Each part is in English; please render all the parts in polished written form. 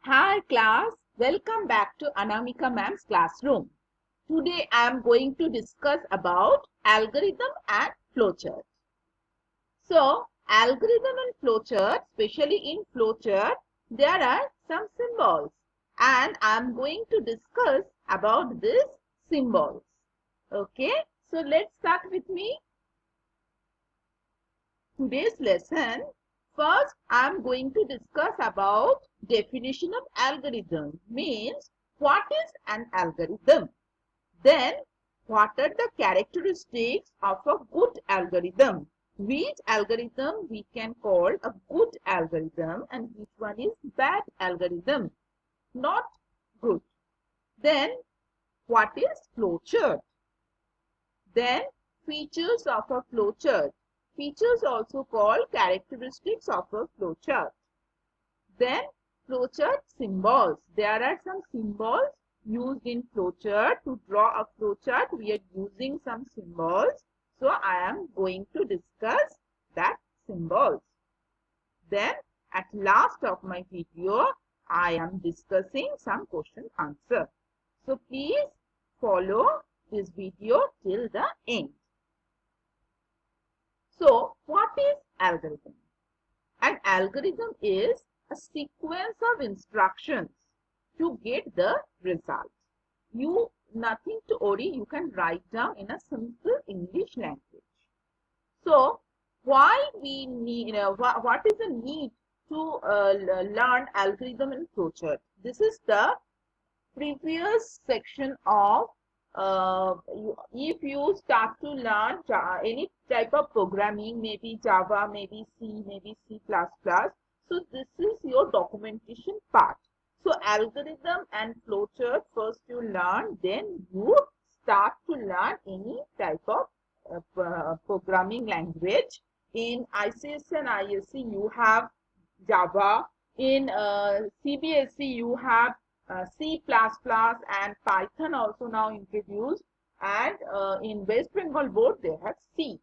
Hi class, welcome back to Anamika ma'am's classroom. Today I am going to discuss about algorithm and flowchart. So, algorithm and flowchart, especially in flowchart, there are some symbols and I am going to discuss about these symbols. Okay, so let's start with me. Today's lesson, first I am going to discuss about definition of algorithm, means what is an algorithm. Then what are the characteristics of a good algorithm, which algorithm we can call a good algorithm and which one is bad algorithm, not good. Then what is flowchart. Then features of a flowchart. Features also called characteristics of a flowchart. Then flowchart symbols. There are some symbols used in flowchart. To draw a flowchart, we are using some symbols. So I am going to discuss that symbols. Then at last of my video, I am discussing some question answer. So please follow this video till the end. So, what is algorithm? An algorithm is a sequence of instructions to get the result. You nothing to worry, you can write down in a simple English language. So, why we need, what is the need to learn algorithm and flowchart? This is the previous section of if you start to learn any type of programming, maybe Java, maybe C, maybe C++. So this is your documentation part. So algorithm and flowchart first you learn, then you start to learn any type of programming language. In ICSE and ISC you have Java. In CBSE you have C++ and Python also now introduced, and in West Bengal board they have C.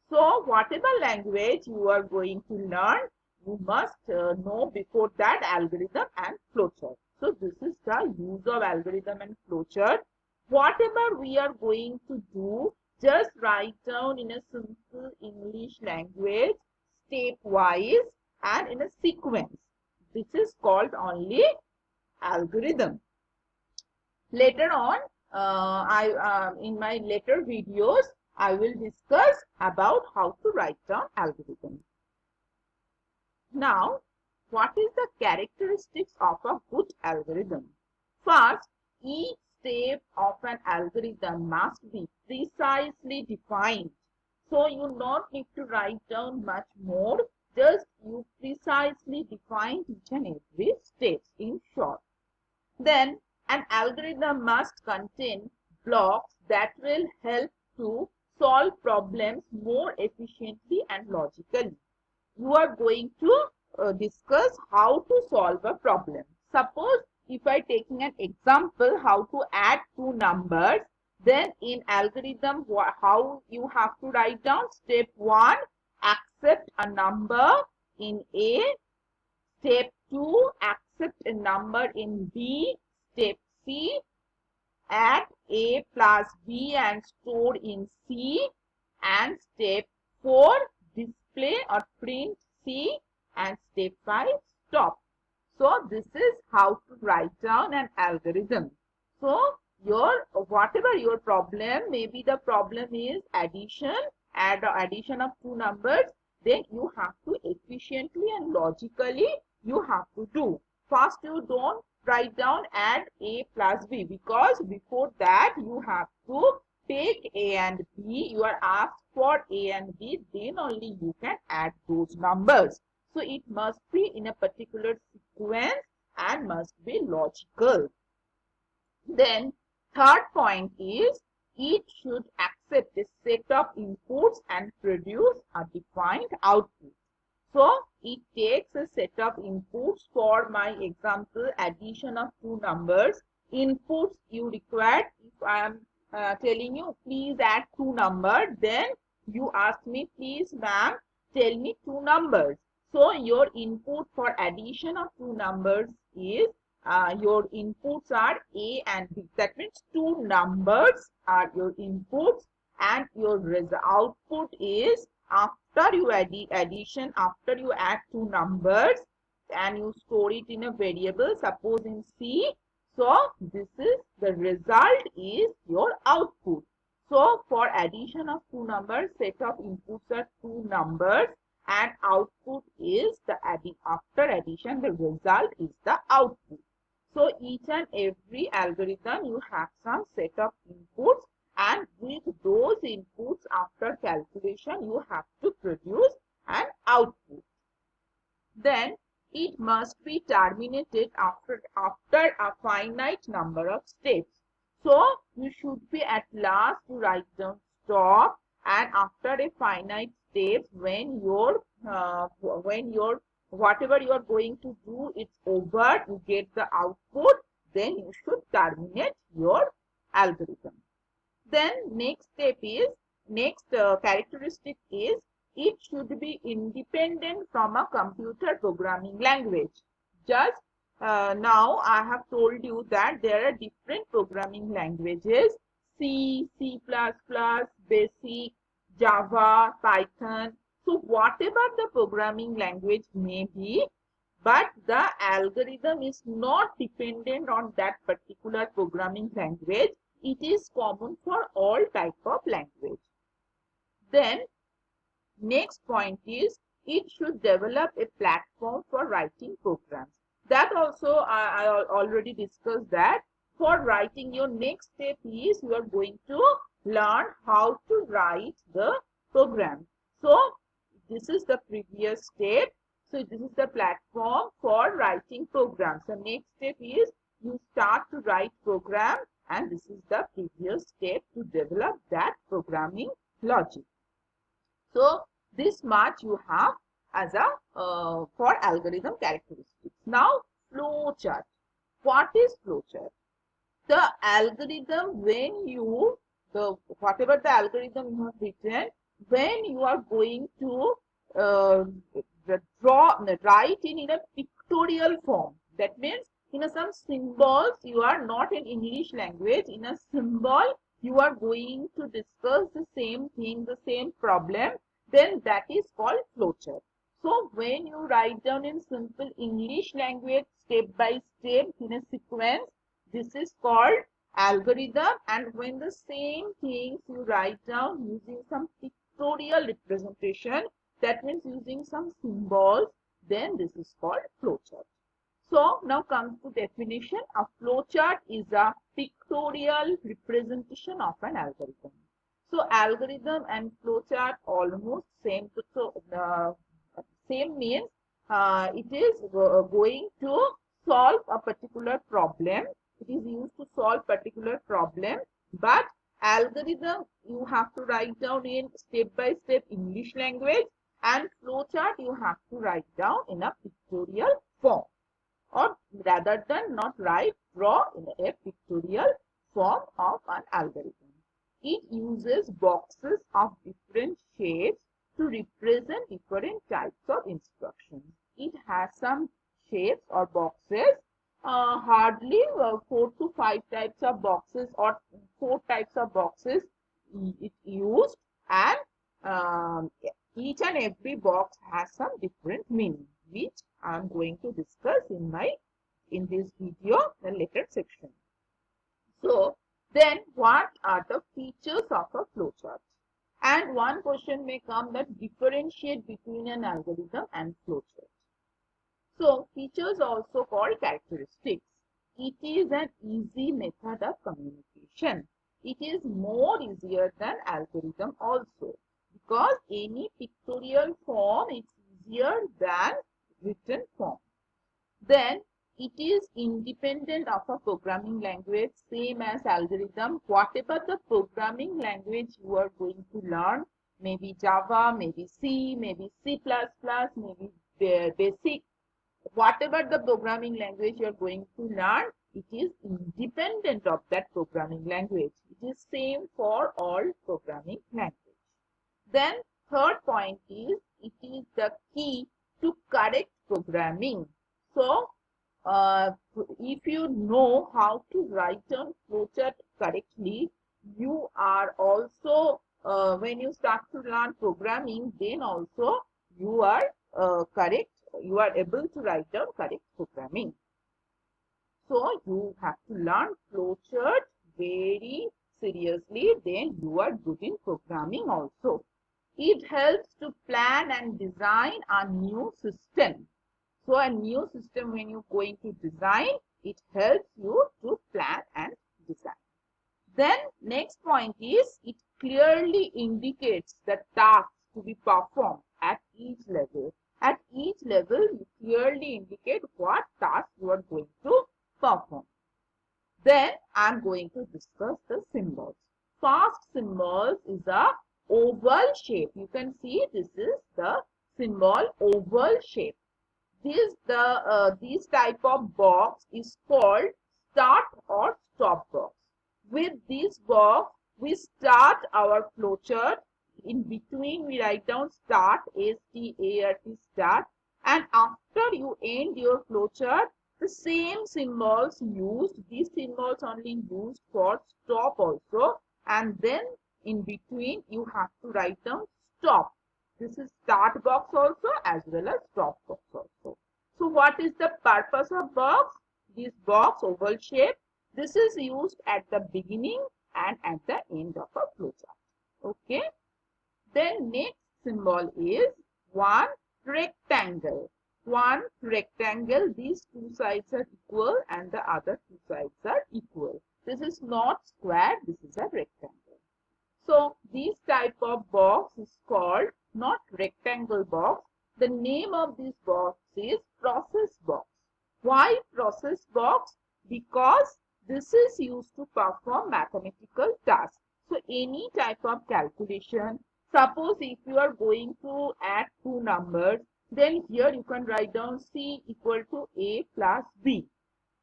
So whatever language you are going to learn, you must know before that algorithm and flowchart. So this is the use of algorithm and flowchart. Whatever we are going to do, just write down in a simple English language, stepwise and in a sequence. This is called only algorithm. Later on, in my later videos, I will discuss about how to write down algorithm. Now, what is the characteristics of a good algorithm? First, each step of an algorithm must be precisely defined. So, you don't need to write down much more. Just you precisely define each and every step in short. Then an algorithm must contain blocks that will help to solve problems more efficiently and logically. You are going to discuss how to solve a problem. Suppose if I taking an example how to add two numbers, then in algorithm how you have to write down step 1, accept a number in A. Step 2, accept a number in B. Step C, add A plus B and store in C. And step 4, display or print C. And step 5, stop. So this is how to write down an algorithm. So whatever your problem, maybe the problem is addition of two numbers, then you have to efficiently and logically you have to do. First you don't write down add A plus B, because before that you have to take A and B. You are asked for A and B, then only you can add those numbers. So it must be in a particular sequence and must be logical. Then third point is it should accept a set of inputs and produce a defined output. So it takes a set of inputs. For my example, addition of two numbers. Inputs you required. If I am telling you, please add two numbers, then you ask me, please ma'am, tell me two numbers. So your input for addition of two numbers is your inputs are A and B. That means two numbers are your inputs and your output is after you addition, after you add two numbers and you store it in a variable, suppose in C. So this is the result is your output. So for addition of two numbers, set of inputs are two numbers and output is the after addition, the result is the output. So each and every algorithm you have some set of inputs and with those inputs after calculation you have to produce an output. Then it must be terminated after a finite number of steps. So you should be at last to write down stop, and after a finite steps when your whatever you are going to do it's over, you get the output, then you should terminate your algorithm. Then next step is characteristic is it should be independent from a computer programming language. Just now I have told you that there are different programming languages: C, C++, Basic, Java, Python. So whatever the programming language may be, but the algorithm is not dependent on that particular programming language. It is common for all type of language. Then next point is it should develop a platform for writing programs. That also I already discussed that. For writing, your next step is you are going to learn how to write the program. So this is the previous step. So this is the platform for writing programs. The next step is you start to write program, and this is the previous step to develop that programming logic. So this much you have as a for algorithm characteristics. Now flowchart. What is flowchart? The algorithm when you whatever the algorithm you have written, when you are going to write in a pictorial form. That means in some symbols, you are not in English language. In a symbol, you are going to discuss the same thing, the same problem. Then that is called flowchart. So when you write down in simple English language, step by step in a sequence, this is called algorithm. And when the same things you write down using some pictorial representation, that means using some symbols, then this is called flowchart. So now comes to definition. A flowchart is a pictorial representation of an algorithm. So algorithm and flowchart almost same. So same means it is going to solve a particular problem. It is used to solve particular problem, but algorithm you have to write down in step-by-step English language, and flowchart you have to write down in a pictorial form, or rather than not write, draw in a pictorial form of an algorithm. It uses boxes of different shapes to represent different types of instructions. It has some shapes or boxes, hardly 4 to 5 types of boxes or 4 types of boxes it used, and each and every box has some different meaning, which I am going to discuss in this video, the later section. So then what are the features of a flowchart? And one question may come that differentiate between an algorithm and flowchart. So features also called characteristics. It is an easy method of communication. It is more easier than algorithm also, because any pictorial form is easier than written form. Then it is independent of a programming language, same as algorithm. Whatever the programming language you are going to learn, maybe Java, maybe C, maybe C++, maybe Basic, whatever the programming language you are going to learn, it is independent of that programming language. It is same for all programming language. Then third point is it is the key to correct programming. So if you know how to write down flowchart correctly, you are also, when you start to learn programming, then also you are correct, you are able to write down correct programming. So you have to learn flowchart very seriously, then you are good in programming also. It helps to plan and design a new system. So a new system, when you're going to design, it helps you to plan and design. Then next point is, it clearly indicates the tasks to be performed at each level. At each level, you clearly indicate what task you are going to perform. Then I'm going to discuss the symbols. First symbol is a oval shape. You can see this is the symbol oval shape. This type of box is called start or stop box. With this box, we start our flowchart. In between, we write down start, S-T-A-R-T, start. And after you end your flowchart, the same symbols used, these symbols only used for stop also. And then in between, you have to write down stop. This is start box also as well as stop box also. So what is the purpose of box? This box, oval shape, this is used at the beginning and at the end of a flowchart. Okay. Then next symbol is one rectangle. One rectangle, these two sides are equal and the other two sides are equal. This is not square, this is a rectangle. So this type of box is called not rectangle box. The name of this box is process box. Why process box? Because this is used to perform mathematical tasks. So any type of calculation, suppose if you are going to add two numbers, then here you can write down C equal to A plus B.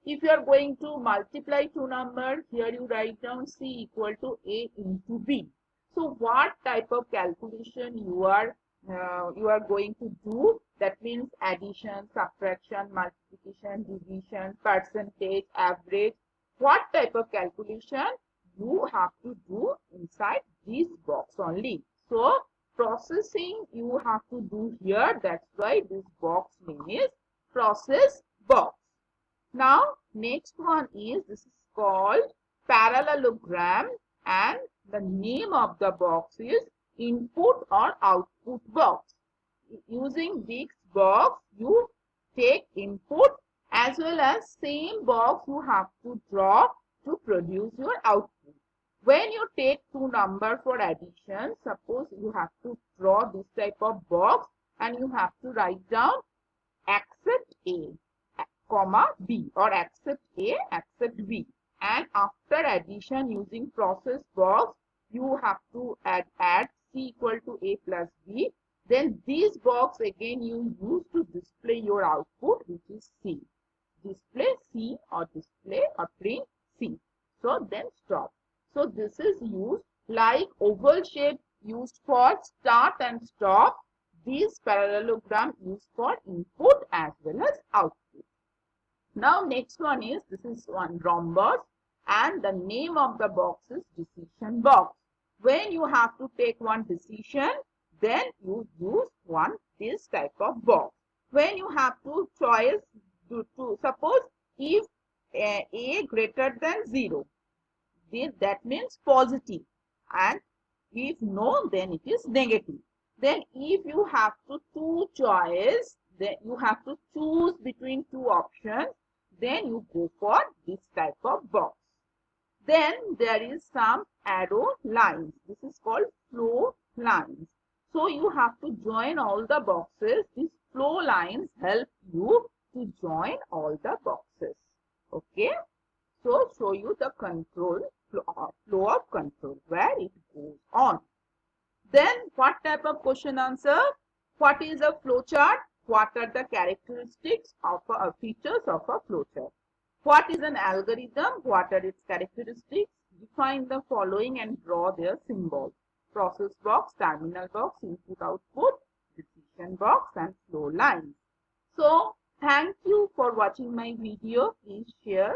If you are going to multiply two numbers, here you write down C equal to A into B. So what type of calculation you are going to do, that means addition, subtraction, multiplication, division, percentage, average, what type of calculation you have to do inside this box only. So processing you have to do here, that's why this box name is process box. Now next one is, this is called parallelogram, and the name of the box is input or output box. Using this box, you take input as well as same box you have to draw to produce your output. When you take two numbers for addition, suppose you have to draw this type of box and you have to write down accept A, comma B, or accept A, accept B. And after addition using process box, you have to add C equal to A plus B. Then this box again you use to display your output, which is C. Display C or display or print C. So then stop. So this is used like oval shape used for start and stop. This parallelogram used for input as well as output. Now next one is, this is one rhombus, and the name of the box is decision box. When you have to take one decision, then you use this type of box. When you have to choose to suppose if A greater than 0, that means positive, and if no, then it is negative. Then if you have to choice, then you have to choose between two options, then you go for this type of box. Then there is some arrow lines. This is called flow lines. So you have to join all the boxes. These flow lines help you to join all the boxes. Okay. So show you the control, flow of control, where it goes on. Then what type of question answer? What is a flowchart? What are the characteristics of features of a flowchart? What is an algorithm? What are its characteristics? Define the following and draw their symbols. Process box, terminal box, input output, decision box, and flow lines. So Thank you for watching my video. Please share.